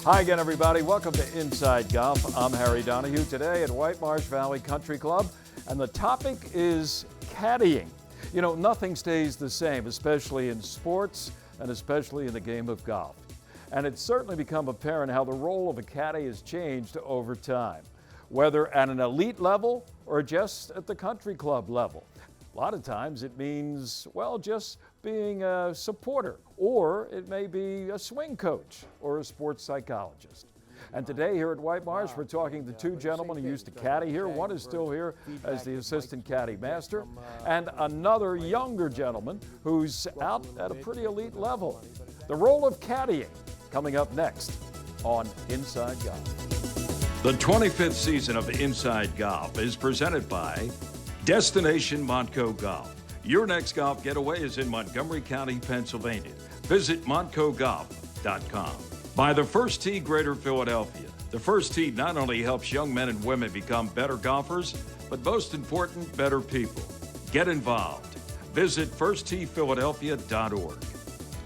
Hi again, everybody. Welcome to Inside Golf. I'm Harry Donahue today at White Marsh Valley Country Club, and the topic is caddying. You know, nothing stays the same, especially in sports and especially in the game of golf. And it's certainly become apparent how the role of a caddy has changed over time, whether at an elite level or just at the country club level. A lot of times it means, well, just being a supporter, or it may be a swing coach or a sports psychologist. And today here at White Marsh, we're talking to two gentlemen who used to caddy here. One is still here as the assistant caddy master, and another younger gentleman who's out at a pretty elite level. The role of caddying, coming up next on Inside Golf. The 25th season of Inside Golf is presented by Destination Montco Golf. Your next golf getaway is in Montgomery County, Pennsylvania. Visit montcogolf.com. By the First Tee Greater Philadelphia. The First Tee not only helps young men and women become better golfers, but most important, better people. Get involved. Visit firstteephiladelphia.org.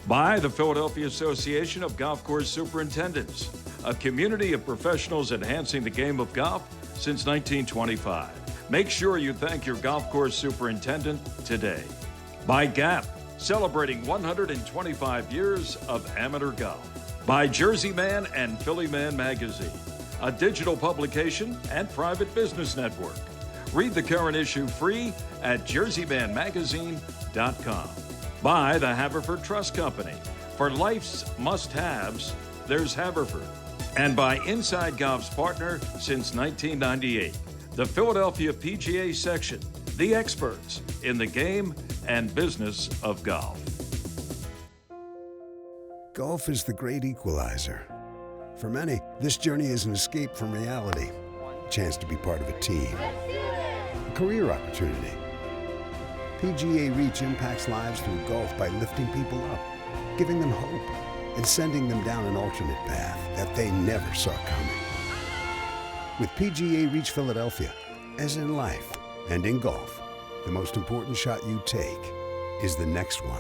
By the Philadelphia Association of Golf Course Superintendents, a community of professionals enhancing the game of golf since 1925. Make sure you thank your golf course superintendent today. By Gap, celebrating 125 years of amateur golf. By Jersey Man and Philly Man Magazine, a digital publication and private business network. Read the current issue free at jerseymanmagazine.com. By the Haverford Trust Company. For life's must-haves, there's Haverford. And by Inside Golf's partner since 1998. The Philadelphia PGA Section, the experts in the game and business of golf. Golf is the great equalizer. For many, this journey is an escape from reality, a chance to be part of a team, a career opportunity. PGA Reach impacts lives through golf by lifting people up, giving them hope, and sending them down an alternate path that they never saw coming. With PGA Reach Philadelphia, as in life and in golf, the most important shot you take is the next one.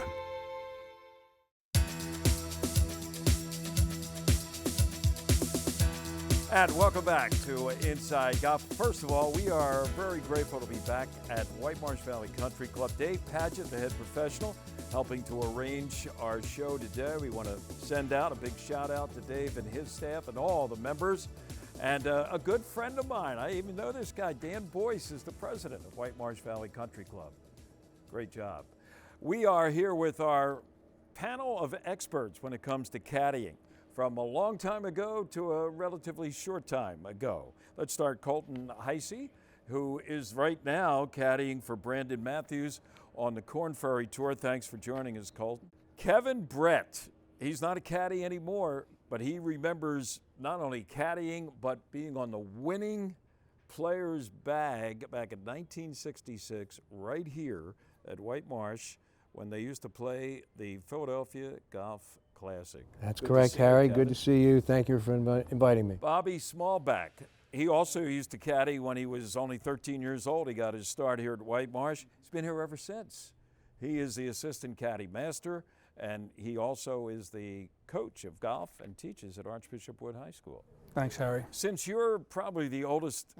And welcome back to Inside Golf. First of all, we are very grateful to be back at White Marsh Valley Country Club. Dave Padgett, the head professional, helping to arrange our show today. We want to send out a big shout out to Dave and his staff and all the members. And a good friend of mine, I even know this guy, Dan Boyce, is the president of White Marsh Valley Country Club. Great job. We are here with our panel of experts when it comes to caddying, from a long time ago to a relatively short time ago. Let's start Colton Heisey, who is right now caddying for Brandon Matthews on the Corn Ferry Tour. Thanks for joining us, Colton. Kevin Brett, he's not a caddy anymore, but he remembers not only caddying, but being on the winning player's bag back in 1966, right here at White Marsh, when they used to play the Philadelphia Golf Classic. That's correct, Harry. Good to see you. Thank you for inviting me. Bobby Smallback, he also used to caddy when he was only 13 years old. He got his start here at White Marsh. He's been here ever since. He is the assistant caddy master, and he also is the coach of golf and teaches at Archbishop Wood High School. Thanks, Harry. Since you're probably the oldest,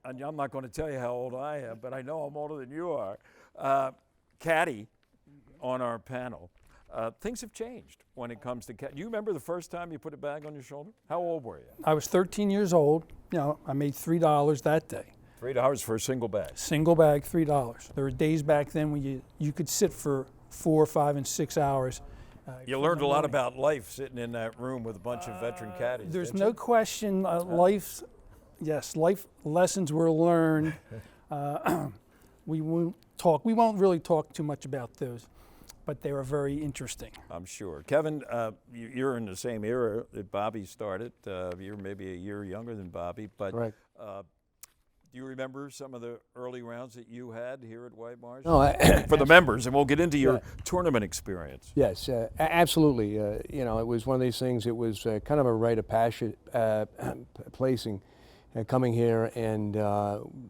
and I'm not going to tell you how old I am, but I know I'm older than you are, caddy on our panel, things have changed when it comes to caddy. Do you remember the first time you put a bag on your shoulder? How old were you? I was 13 years old. You know, I made $3 that day. $3 for a single bag. Single bag, $3. There were days back then when you could sit for 4, 5, and 6 hours. You learned a lot about life sitting in that room with a bunch of veteran caddies. There's no question, life lessons were learned. We won't really talk too much about those, but they were very interesting. I'm sure. Kevin, you're in the same era that Bobby started. You're maybe a year younger than Bobby, but right. Do you remember some of the early rounds that you had here at White Marsh? No, for the members, and we'll get into your tournament experience. Yes, absolutely. You know, it was one of these things. It was kind of a rite of passage, placing, coming here and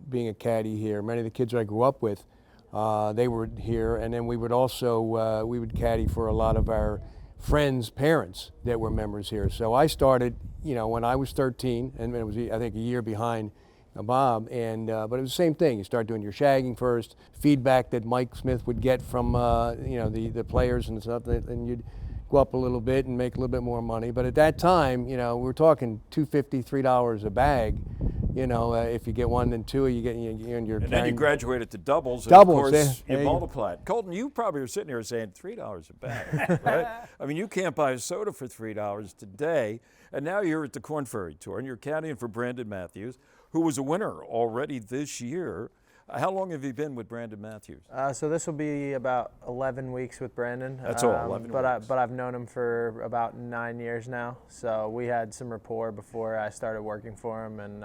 being a caddy here. Many of the kids I grew up with, they were here, and then we would also we would caddy for a lot of our friends' parents that were members here. So I started, you know, when I was 13, and it was, I think, a year behind Bob, and but it was the same thing. You start doing your shagging first, feedback that Mike Smith would get from you know, the players and stuff, and you'd go up a little bit and make a little bit more money. But at that time, you know, we're talking $2.50, $3 a bag. You know, if you get one, then two, you get you're and then you graduated to doubles. Doubles, and of course, yeah. you multiply it. Colton, you probably are sitting here saying $3 a bag, right? I mean, you can't buy a soda for $3 today. And now you're at the Korn Ferry Tour, and you're caddying for Brandon Matthews, who was a winner already this year. How long have you been with Brandon Matthews? So this will be about 11 weeks with Brandon. That's all, 11 weeks. But I've known him for about 9 years now. So we had some rapport before I started working for him, and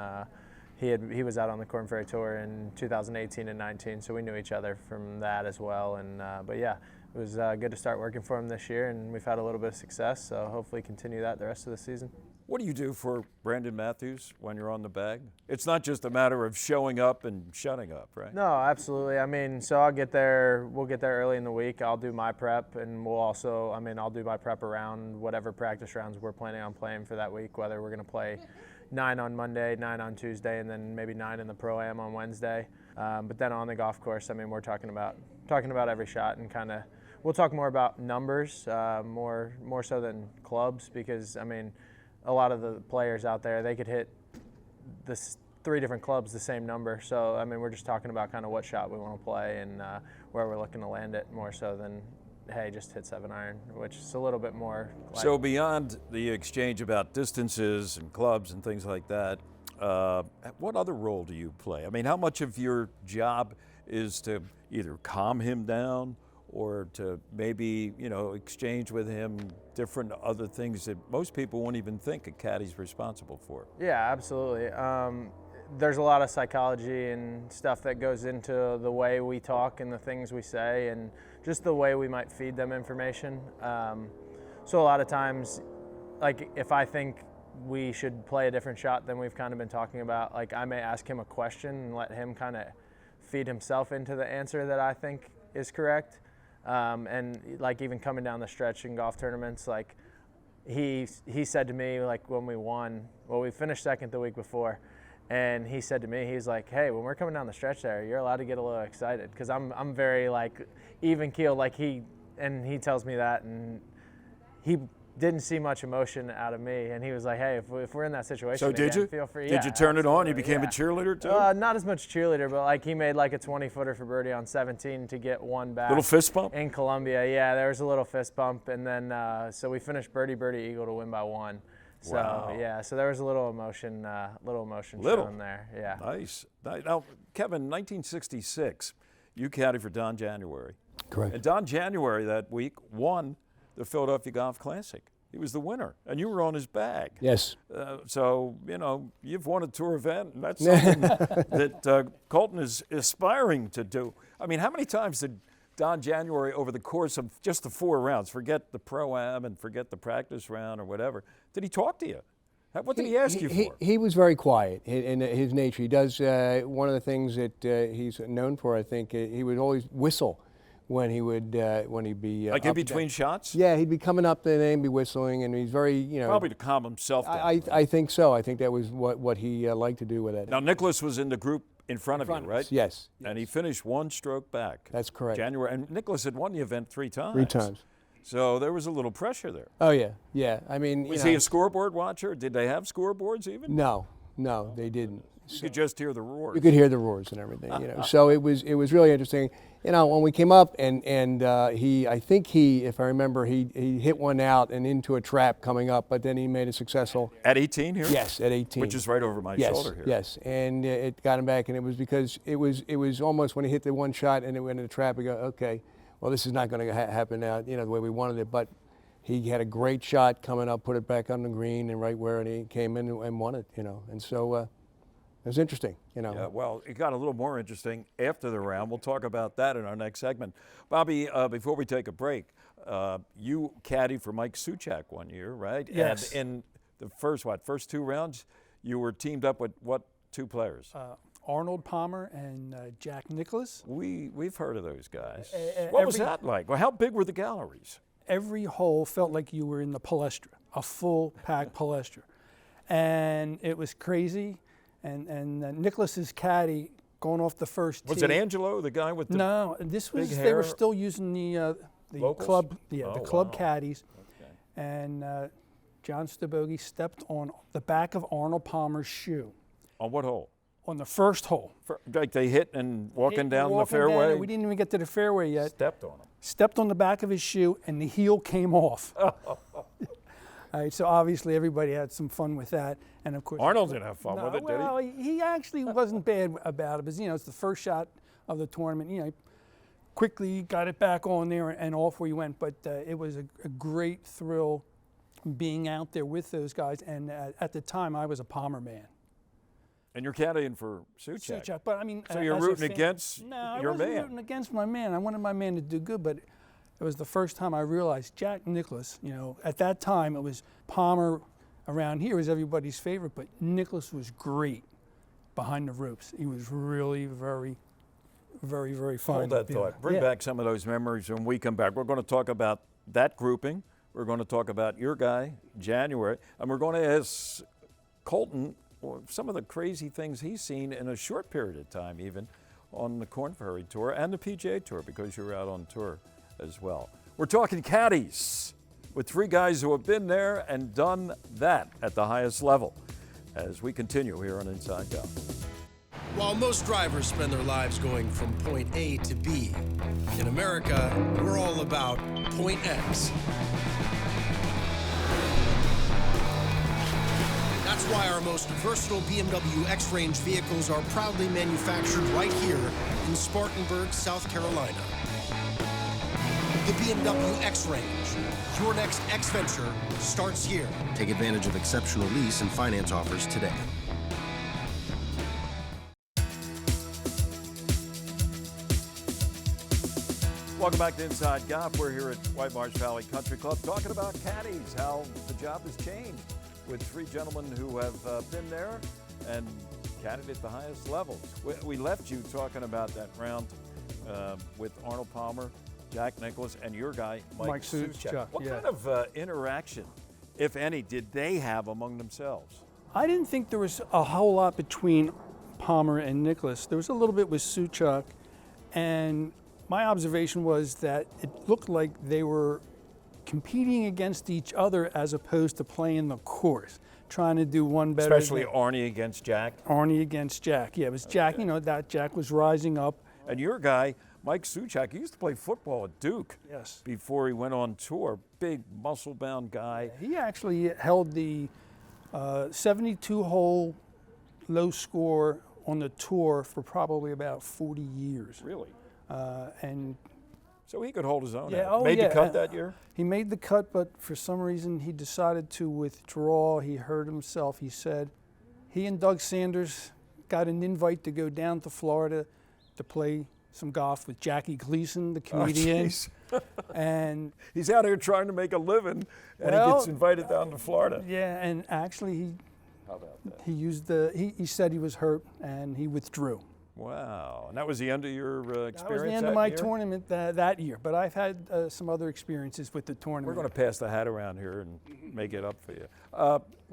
he was out on the Korn Ferry Tour in 2018 and 19, so we knew each other from that as well. And but yeah, it was good to start working for him this year, and we've had a little bit of success. So hopefully continue that the rest of the season. What do you do for Brandon Matthews when you're on the bag? It's not just a matter of showing up and shutting up, right? No, absolutely. I mean, so we'll get there early in the week. I'll do my prep, and I'll do my prep around whatever practice rounds we're planning on playing for that week, whether we're going to play 9 on Monday, 9 on Tuesday, and then maybe 9 in the Pro-Am on Wednesday. But then on the golf course, I mean, we're talking about every shot, and kind of, we'll talk more about numbers, more so than clubs, because, I mean, a lot of the players out there, they could hit this 3 different clubs the same number. So, I mean, we're just talking about kind of what shot we want to play and where we're looking to land it, more so than, hey, just hit 7-iron, which is a little bit more like. So beyond the exchange about distances and clubs and things like that, what other role do you play? I mean, how much of your job is to either calm him down or to maybe, you know, exchange with him different other things that most people won't even think a caddy's responsible for? Yeah, absolutely. There's a lot of psychology and stuff that goes into the way we talk and the things we say and just the way we might feed them information. So a lot of times, like if I think we should play a different shot than we've kind of been talking about, like I may ask him a question and let him kind of feed himself into the answer that I think is correct. And like even coming down the stretch in golf tournaments, like he said to me, like when we finished second the week before, and he said to me, he's like, hey, when we're coming down the stretch there, you're allowed to get a little excited, because I'm very like even keeled, like he tells me that, and he didn't see much emotion out of me, and he was like, hey, if we're in that situation so again, did you? Feel free. Did you turn it on? You became a cheerleader too? Not as much cheerleader, but like he made like a 20-footer for birdie on 17 to get one back. Little fist bump? In Columbia, yeah, there was a little fist bump, and then so we finished birdie eagle to win by 1. So wow. Yeah, so there was a little emotion shown there. Yeah. Nice. Now, Kevin, 1966, you caddied for Don January. Correct. And Don January that week won the Philadelphia Golf Classic. He was the winner, and you were on his bag. Yes. So, you know, you've won a tour event, and that's something that Colton is aspiring to do. I mean, how many times did Don January, over the course of just the 4 rounds, forget the Pro-Am and forget the practice round or whatever, did he talk to you? What did he ask you for? He was very quiet in his nature. He does, one of the things that he's known for, I think, he would always whistle when he'd be like in between shots? Yeah, he'd be coming up and then be whistling, and he's very, you know. Probably to calm himself down. I think so. I think that was what he liked to do with it. Now, Nicholas was in the group in front of you, right? Yes. And he finished 1 stroke back. That's correct. January, and Nicholas had won the event 3 times. 3 times. So there was a little pressure there. Oh yeah, yeah. I mean, was he a scoreboard watcher? Did they have scoreboards even? No, they didn't. You could just hear the roars. You could hear the roars and everything, you know. So it was really interesting. You know, when we came up and I think if I remember, he hit one out and into a trap coming up, but then he made a successful. At 18 here? Yes, at 18. Which is right over my shoulder here. Yes, and it got him back, and it was because it was almost when he hit the one shot and it went into the trap, we go, okay, well, this is not going to happen now, you know, the way we wanted it, but he had a great shot coming up, put it back on the green and right where, and he came in and won it, you know, and so it was interesting, you know. Yeah, well, it got a little more interesting after the round. We'll talk about that in our next segment. Bobby, before we take a break, you caddied for Mike Suchak one year, right? Yes. And in the first 2 rounds, you were teamed up with what 2 players? Arnold Palmer and Jack Nicklaus. We've heard of those guys. What was that like? Well, how big were the galleries? every hole felt like you were in the palestra, a full pack palestra. And it was crazy. And Nicholas's caddy going off the first tee. Was it Angelo, the guy with the No, this was, big they were hair? still using the Locals? club, Oh, the club wow. caddies. Okay. And John Stabogi stepped on the back of Arnold Palmer's shoe On what hole? on the first hole. Like they hit and walking down the Walking fairway? and we didn't even get to the fairway yet. Stepped on him. Stepped on the back of his shoe, and the heel came off. All right, so obviously everybody had some fun with that, and of course Arnold didn't have fun No, with it, did well, he actually wasn't bad about it, because it's the first shot of the tournament. Quickly got it back on there, and off we went. But it was a great thrill being out there with those guys. And at the time, I was a Palmer man. And you're caddying for Suchak. Suchak, but I mean, So you're as a rooting fan- against No, your I wasn't man. rooting against my man. I wanted my man to do good, but it was the first time I realized Jack Nicklaus. At that time it was Palmer around here was everybody's favorite, but Nicklaus was great behind the ropes. He was really very, very, very fun. Hold that thought. Bring back some of those memories when we come back. We're going to talk about that grouping. We're going to talk about your guy, January, and we're going to ask Colton some of the crazy things he's seen in a short period of time, even on the Corn Ferry Tour and the PGA Tour, because you're out on tour as well. We're talking caddies with three guys who have been there and done that at the highest level as we continue here on Inside Golf. While most drivers spend their lives going from point A to B, in America, we're all about point X. That's why our most versatile BMW X-Range vehicles are proudly manufactured right here in Spartanburg, South Carolina. The BMW X-Range, your next X-Venture, starts here. Take advantage of exceptional lease and finance offers today. Welcome back to Inside Golf. We're here at White Marsh Valley Country Club talking about caddies, how the job has changed with three gentlemen who have been there and caddied at the highest levels. We left you talking about that round with Arnold Palmer, Jack Nicklaus, and your guy, Mike Suchak. What kind of interaction, if any, did they have among themselves? I didn't think there was a whole lot between Palmer and Nicklaus. There was a little bit with Suchak, and my observation was that it looked like they were competing against each other as opposed to playing the course, trying to do one better. Especially Arnie against Jack. Arnie against Jack. Yeah, it was Jack, that Jack was rising up. And your guy, Mike Suchak, he used to play football at Duke. Yes. Before he went on tour. Big, muscle-bound guy. He actually held the 72-hole low score on the tour for probably about 40 years. Really? And so he could hold his own. Yeah, out. Made the cut that year? He made the cut, but for some reason he decided to withdraw. He hurt himself. He said he and Doug Sanders got an invite to go down to Florida to play some golf with Jackie Gleason, the comedian. Oh, and he's out here trying to make a living, and he gets invited down to Florida. Yeah, and actually How about that? he said he was hurt and he withdrew. Wow, and that was the end of your experience. That was the end of my tournament that year, but I've had some other experiences with the tournament. We're going to pass the hat around here and make it up for you.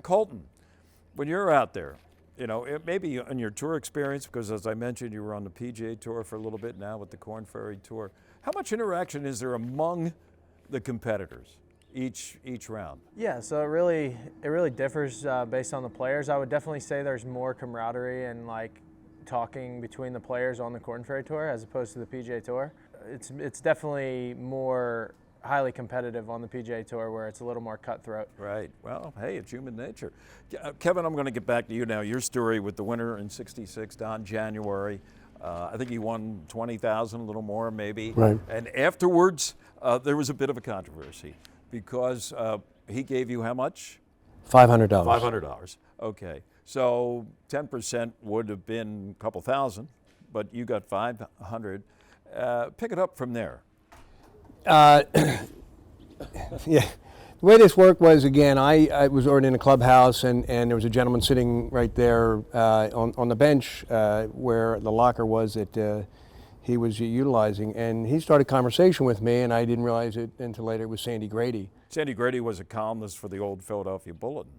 Colton, when you're out there, maybe in your tour experience, because as I mentioned, you were on the PGA Tour for a little bit now with the Corn Ferry Tour. How much interaction is there among the competitors each round? Yeah, so it really differs based on the players. I would definitely say there's more camaraderie and talking between the players on the Corn Ferry Tour as opposed to the PGA Tour. It's definitely more highly competitive on the PGA Tour where it's a little more cutthroat. Right. Well, hey, it's human nature. Kevin, I'm going to get back to you now. Your story with the winner in '66, Don January. I think he won $20,000, a little more maybe. Right. And afterwards, there was a bit of a controversy because he gave you how much? $500. $500. Okay. So 10% would have been a couple thousand, but you got 500. Pick it up from there. Yeah. The way this worked was, again, I was already in a clubhouse, and there was a gentleman sitting right there on the bench where the locker was that he was utilizing. And he started a conversation with me, and I didn't realize it until later it was Sandy Grady. Sandy Grady was a columnist for the old Philadelphia Bulletin.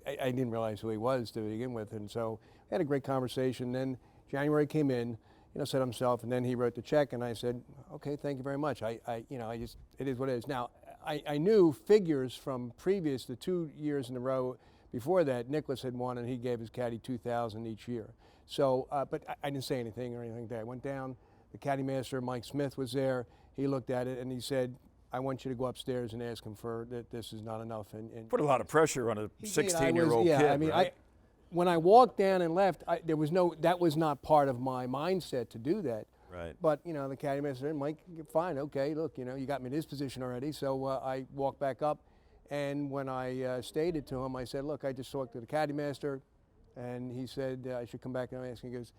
I didn't realize who he was to begin with, and so we had a great conversation. Then January came in, said himself, and then he wrote the check, and I said, okay, thank you very much. I just, it is what it is. Now, I knew figures from the 2 years in a row before that. Nicholas had won, and he gave his caddy $2,000 each year. So, but I didn't say anything or anything like that. I went down. The caddy master, Mike Smith, was there. He looked at it and he said, I want you to go upstairs and ask him for that. This is not enough. And put a lot of pressure on a 16-year-old kid. I mean, right? When I walked down and left, that was not part of my mindset to do that. Right. But the caddy master said, Mike, fine, okay, look, you got me in this position already. So I walked back up, and when I stated to him, I said, look, I just talked to the caddy master, and he said I should come back and ask him. He goes,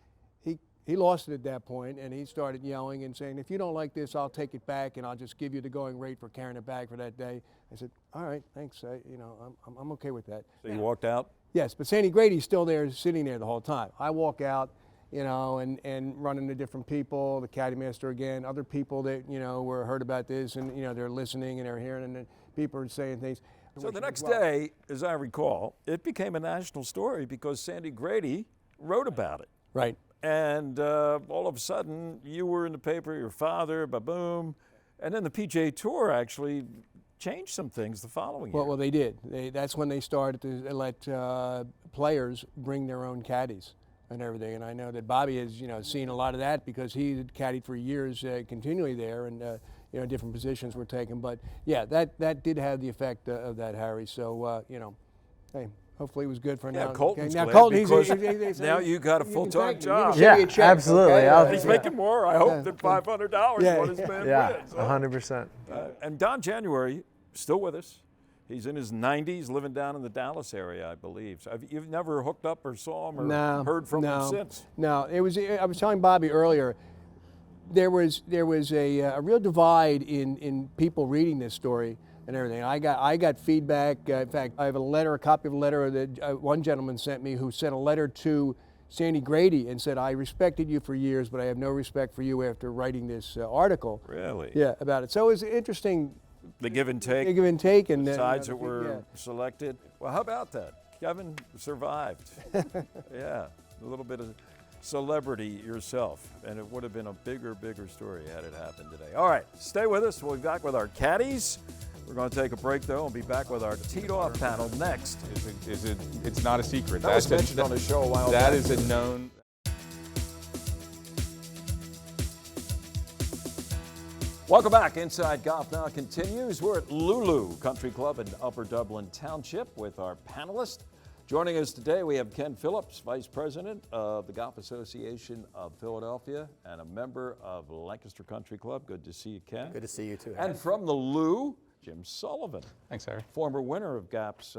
he lost it at that point, and he started yelling and saying, if you don't like this, I'll take it back, and I'll just give you the going rate for carrying it back for that day. I said, all right, thanks. I'm okay with that. So you walked out? Yes, but Sandy Grady's still there, sitting there the whole time. I walk out, and run into different people, the caddy master again, other people that, were heard about this, and, they're listening and they're hearing, and then people are saying things. So the next day, as I recall, it became a national story because Sandy Grady wrote about it. Right. And all of a sudden, you were in the paper, your father, ba-boom. And then the PGA Tour actually changed some things the following year. Well, they did. That's when they started to let players bring their own caddies and everything. And I know that Bobby has, seen a lot of that because he had caddied for years continually there, and different positions were taken. But yeah, that did have the effect of that, Harry. So hey. Hopefully it was good for now. Colton's now glad Colton, because now you got a full-time job. Yeah, absolutely. Okay? He's making more, I hope, than $500 what his man wins. 100%. And Don January, still with us. He's in his 90s, living down in the Dallas area, I believe. So you've never hooked up or saw him or heard from him since? No, I was telling Bobby earlier, there was a real divide in people reading this story and everything. I got feedback. In fact, I have a copy of a letter that one gentleman sent me, who sent a letter to Sandy Grady and said, I respected you for years, but I have no respect for you after writing this article. Really? Yeah, about it. So it was interesting. The give and take. The give and take, and sides that were selected. Well, how about that? Kevin survived. Yeah, a little bit of celebrity yourself, and it would have been a bigger story had it happened today. All right, stay with us. We'll be back with our caddies. We're going to take a break, though, and be back with our teed-off panel next. It's not a secret. That was mentioned on the show a while back. That is a known. Welcome back. Inside Golf Now continues. We're at Lulu Country Club in Upper Dublin Township with our panelists. Joining us today, we have Ken Phillips, Vice President of the Golf Association of Philadelphia and a member of Lancaster Country Club. Good to see you, Ken. Good to see you, too. And from the Lou, Jim Sullivan. Thanks, Harry. Former winner of GAP's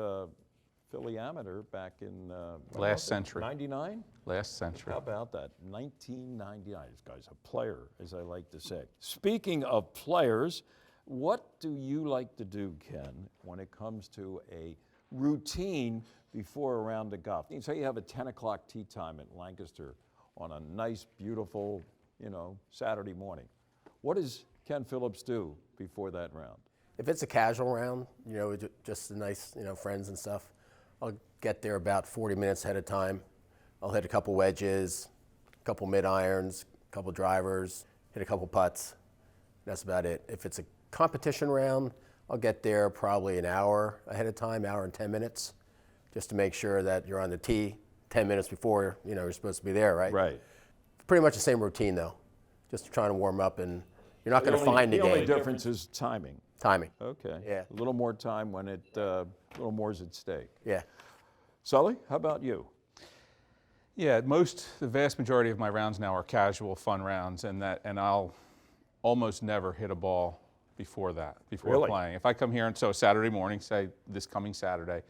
Philly Amateur back in last century. 99? Last century. How about that? 1999. This guy's a player, as I like to say. Speaking of players, what do you like to do, Ken, when it comes to a routine before a round of golf? Say you have a 10 o'clock tee time at Lancaster on a nice, beautiful, Saturday morning. What does Ken Phillips do before that round? If it's a casual round, just a nice, friends and stuff, I'll get there about 40 minutes ahead of time. I'll hit a couple wedges, a couple mid-irons, a couple drivers, hit a couple putts. That's about it. If it's a competition round, I'll get there probably an hour ahead of time, hour and 10 minutes, just to make sure that you're on the tee 10 minutes before, you're supposed to be there, right? Right. Pretty much the same routine, though. Just trying to warm up, and you're not going to find the game. The only difference is timing. Timing. Okay. Yeah. A little more time when a little more is at stake. Yeah. Sully, how about you? Yeah, the vast majority of my rounds now are casual, fun rounds, and I'll almost never hit a ball before Really? playing. If I come here, and so Saturday morning, say this coming Saturday,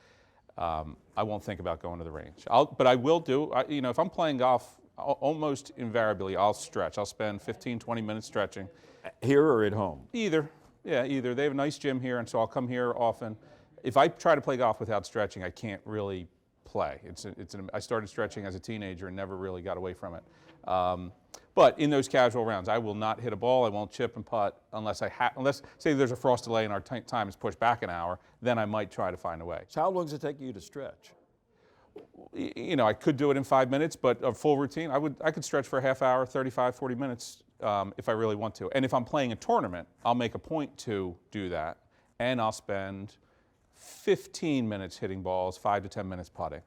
I won't think about going to the range. But I will do, if I'm playing golf, almost invariably I'll stretch. I'll spend 15, 20 minutes stretching. Here or at home? Either. Yeah, either. They have a nice gym here, and so I'll come here often. If I try to play golf without stretching, I can't really play. I started stretching as a teenager and never really got away from it. But in those casual rounds, I will not hit a ball. I won't chip and putt unless unless say there's a frost delay and our time is pushed back an hour. Then I might try to find a way. So how long does it take you to stretch? You know, I could do it in 5 minutes, but a full routine, I could stretch for a half hour, 35, 40 minutes if I really want to. And if I'm playing a tournament, I'll make a point to do that, and I'll spend 15 minutes hitting balls, 5 to 10 minutes putting.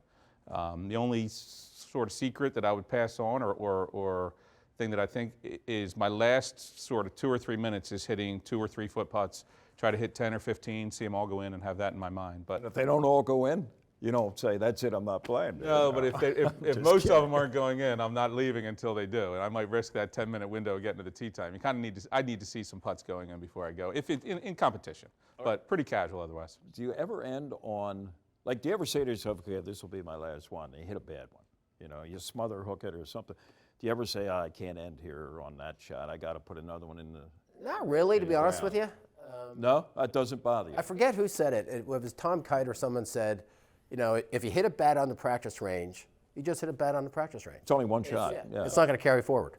The only sort of secret that I would pass on or thing that I think is my last sort of 2 or 3 minutes is hitting 2 or 3 foot putts, try to hit 10 or 15, see them all go in and have that in my mind. But If they don't all go in, you don't say, that's it, I'm not playing. no, but if most of them aren't going in, I'm not leaving until they do, and I might risk that 10-minute window getting to the tee time. You kind of need to. I need to see some putts going in before I go, if it in competition, but pretty casual otherwise. Do you ever end on, like, do you ever say to yourself, okay, this will be my last one, and you hit a bad one? You know, you smother hook it or something. Do you ever say, I can't end here on that shot, I got to put another one in the... Not really, to be honest with you. No, that doesn't bother you? I forget who said it. It was Tom Kite or someone said, you know, if you hit it bad on the practice range, you just hit it bad on the practice range. It's only one shot. Yeah. It's not going to carry forward.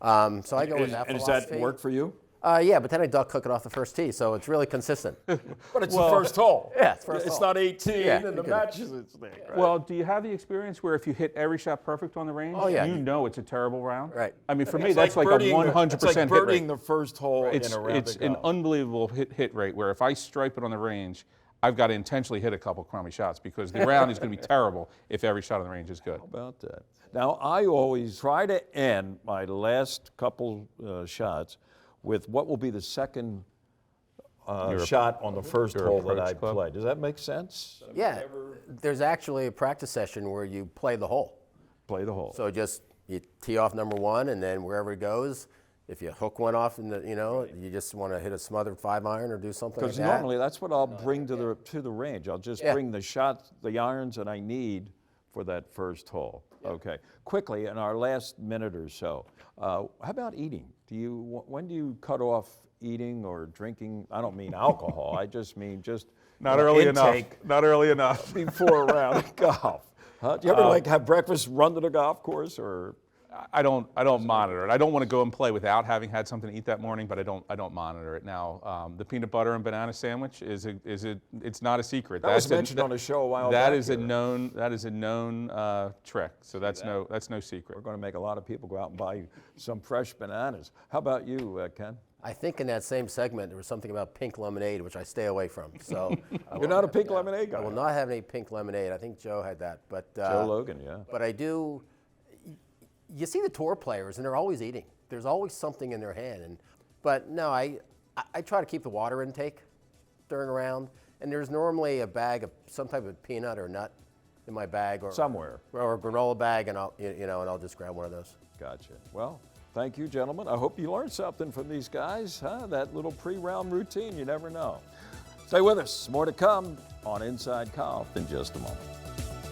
So I go with that And does philosophy. that work for you? Yeah, but then I duck hook it off the first tee, so it's really consistent. But it's the first hole. Yeah, it's first It's hole. not 18 Yeah, and the you matches it's there. Right? Well, do you have the experience where if you hit every shot perfect on the range, Oh, yeah. you know it's a terrible round? Right. I mean, for me, It's that's like a birdieing 100% It's like hit birdieing rate. the first hole in a round It's of an golf. unbelievable hit rate where if I stripe it on the range, I've got to intentionally hit a couple crummy shots because the round is going to be terrible if every shot on the range is good. How about that? Now, I always try to end my last couple shots with what will be the second shot on the first your hole that approach I club? play. Does that make sense? Yeah, there's actually a practice session where you play the hole. Play the hole. So just you tee off number one, and then wherever it goes, if you hook one off, in the, you know, you just want to hit a smothered 5-iron or do something like Because that. normally that's what I'll bring to the range. I'll just Yeah. bring the shots, the irons that I need for that first hole. Okay. Quickly, in our last minute or so, how about eating? When do you cut off eating or drinking? I don't mean alcohol. I just mean Not early intake enough. Not early enough. before a round of golf. Huh? Do you ever like have breakfast, run to the golf course, or? I don't monitor it. I don't want to go and play without having had something to eat that morning, but I don't monitor it now. The peanut butter and banana sandwich it's not a secret. That was mentioned on a show a while That back is here. that is a known trick. So that's no secret. We're going to make a lot of people go out and buy some fresh bananas. How about you, Ken? I think in that same segment there was something about pink lemonade, which I stay away from. So You're not a pink lemonade guy. I will not have any pink lemonade. I think Joe had that, but Joe Logan, yeah. But I do. You see the tour players, and they're always eating. There's always something in their hand. But no, I try to keep the water intake during a round, and there's normally a bag of some type of peanut or nut in my bag, or Somewhere. or a granola bag, and I'll just grab one of those. Gotcha. Well, thank you, gentlemen. I hope you learned something from these guys, huh? That little pre-round routine, you never know. Stay with us. More to come on Inside Golf in just a moment.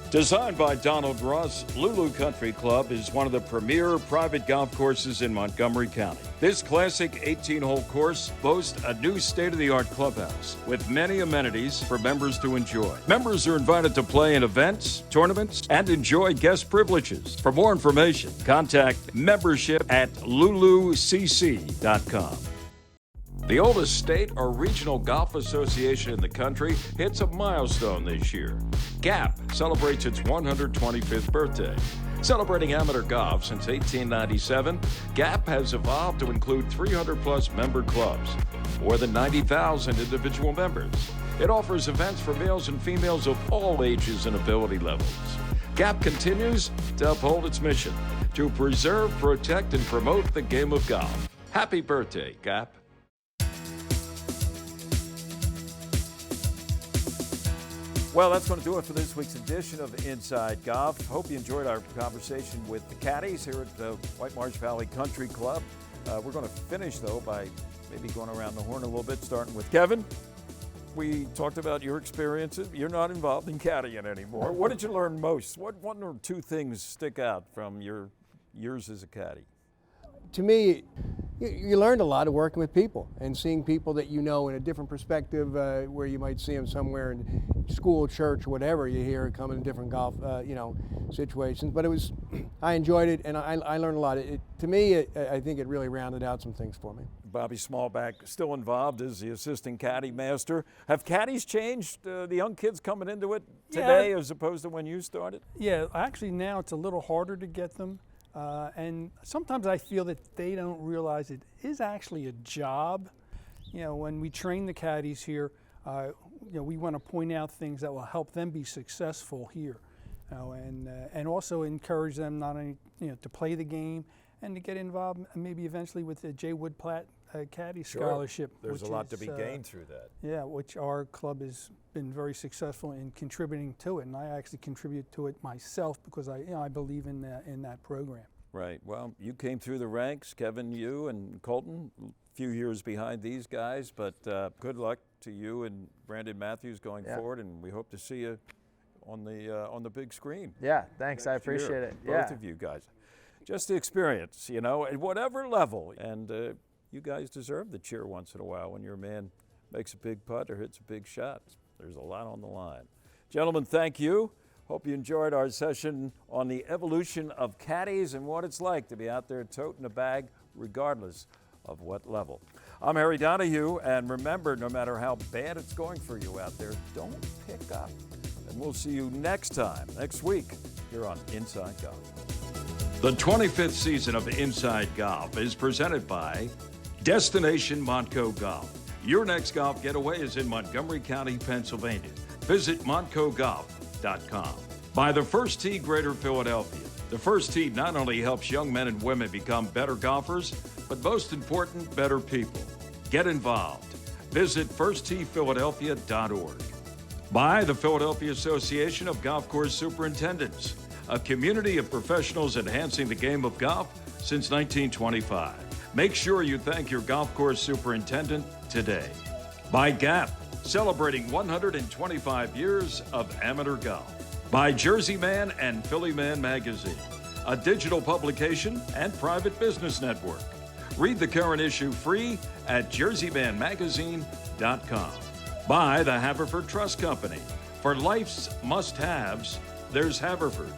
Designed by Donald Ross, Lulu Country Club is one of the premier private golf courses in Montgomery County. This classic 18-hole course boasts a new state-of-the-art clubhouse with many amenities for members to enjoy. Members are invited to play in events, tournaments, and enjoy guest privileges. For more information, contact membership at lulucc.com. The oldest state or regional golf association in the country hits a milestone this year. GAP celebrates its 125th birthday. Celebrating amateur golf since 1897, GAP has evolved to include 300-plus member clubs, more than 90,000 individual members. It offers events for males and females of all ages and ability levels. GAP continues to uphold its mission to preserve, protect, and promote the game of golf. Happy birthday, GAP. Well, that's going to do it for this week's edition of Inside Golf. Hope you enjoyed our conversation with the caddies here at the White Marsh Valley Country Club. We're going to finish, though, by maybe going around the horn a little bit, starting with Kevin. We talked about your experiences. You're not involved in caddying anymore. What did you learn most? What one or two things stick out from your years as a caddy? To me, you learned a lot of working with people and seeing people that you know in a different perspective, where you might see them somewhere in school, church, whatever. You hear it come in different golf, situations. But I enjoyed it, and I learned a lot. To me, I think it really rounded out some things for me. Bobby Smallback still involved as the assistant caddy master. Have caddies changed, the young kids coming into it today as opposed to when you started? Yeah, actually now it's a little harder to get them. And sometimes I feel that they don't realize it is actually a job. When we train the caddies here, we want to point out things that will help them be successful here, and also encourage them not only to play the game and to get involved maybe eventually with the J. Wood Platt Caddy Scholarship. There's a lot to be gained through that. Yeah, which our club has been very successful in contributing to it, and I actually contribute to it myself because I believe in that program. Right. Well, you came through the ranks, Kevin, you and Colton, a few years behind these guys, but good luck to you and Brandon Matthews going forward, and we hope to see you on the big screen. Yeah, thanks. I appreciate it. Both of you guys. Just the experience, at whatever level. And you guys deserve the cheer once in a while when your man makes a big putt or hits a big shot. There's a lot on the line. Gentlemen, thank you. Hope you enjoyed our session on the evolution of caddies and what it's like to be out there toting a bag regardless of what level. I'm Harry Donahue, and remember, no matter how bad it's going for you out there, don't pick up. And we'll see you next week, here on Inside Golf. The 25th season of Inside Golf is presented by Destination Montco Golf. Your next golf getaway is in Montgomery County, Pennsylvania. Visit montcogolf.com. By the First Tee Greater Philadelphia. The First Tee not only helps young men and women become better golfers, but most important, better people. Get involved. Visit firstteephiladelphia.org. By the Philadelphia Association of Golf Course Superintendents, a community of professionals enhancing the game of golf since 1925. Make sure you thank your golf course superintendent today. By Gap, celebrating 125 years of amateur golf. By Jersey Man and Philly Man Magazine, a digital publication and private business network. Read the current issue free at jerseymanmagazine.com. By the Haverford Trust Company. For life's must-haves, there's Haverford.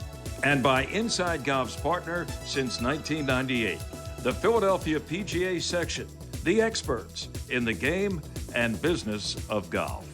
And by Inside Golf's partner since 1998, the Philadelphia PGA Section, the experts in the game and business of golf.